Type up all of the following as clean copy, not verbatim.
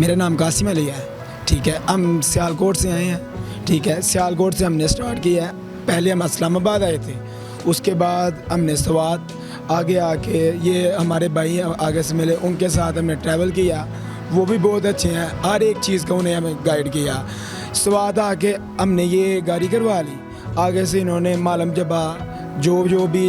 मेरा नाम कासिम अली है, ठीक है। हम सियालकोट से आए हैं, ठीक है। सियालकोट से हमने स्टार्ट किया है। पहले हम इस्लामाबाद आए थे, उसके बाद हमने स्वात आगे आके ये हमारे भाई आगे से मिले, उनके साथ हमने ट्रैवल किया, वो भी बहुत अच्छे हैं, हर एक चीज़ का उन्हें हमें गाइड किया। स्वात आके हमने ये गाड़ी करवा ली, आगे से इन्होंने मालम जबा जो भी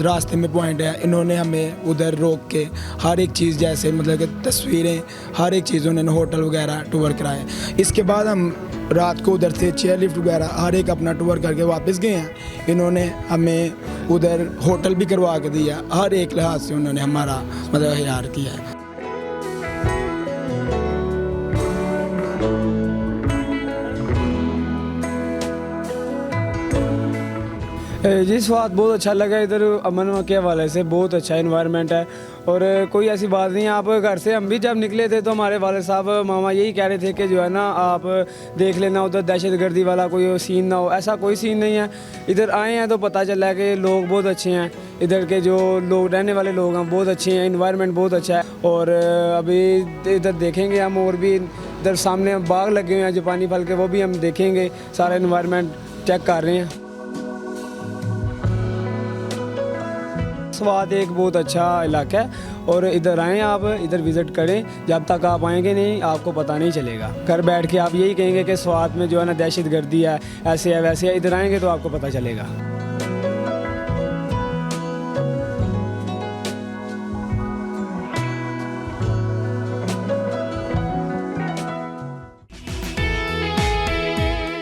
रास्ते में पॉइंट है इन्होंने हमें उधर रोक के हर एक चीज़ जैसे मतलब कि तस्वीरें हर एक चीज़ उन्होंने होटल वगैरह टूर कराए। इसके बाद हम रात को उधर से चेयर लिफ्ट वगैरह हर एक अपना टूर करके वापस गए हैं। इन्होंने हमें उधर होटल भी करवा के दिया, हर एक लिहाज से उन्होंने हमारा मतलब ख्याल किया है। जी स्वाद बहुत अच्छा लगा, इधर अमन के हवाले से बहुत अच्छा इन्वायरमेंट है और कोई ऐसी बात नहीं है। आप घर से हम भी जब निकले थे तो हमारे वाले साहब मामा यही कह रहे थे कि जो है ना आप देख लेना उधर दहशतगर्दी वाला कोई सीन ना हो, ऐसा कोई सीन नहीं है। इधर आए हैं तो पता चला है कि लोग बहुत अच्छे हैं, इधर के जो लोग रहने वाले लोग हैं बहुत अच्छे हैं, इन्वायरमेंट बहुत अच्छा है। और अभी इधर देखेंगे हम और भी इधर सामने बाग लगे हुए हैं जापानी फल के, वो भी हम देखेंगे, सारा इन्वायरमेंट चेक कर रहे हैं। स्वाद एक बहुत अच्छा इलाका है और इधर आएँ आप, इधर विज़िट करें, जब तक आप आएंगे नहीं आपको पता नहीं चलेगा। घर बैठ के आप यही कहेंगे कि स्वाद में जो है ना दहशतगर्दी है, ऐसे है वैसे है, इधर आएंगे तो आपको पता चलेगा।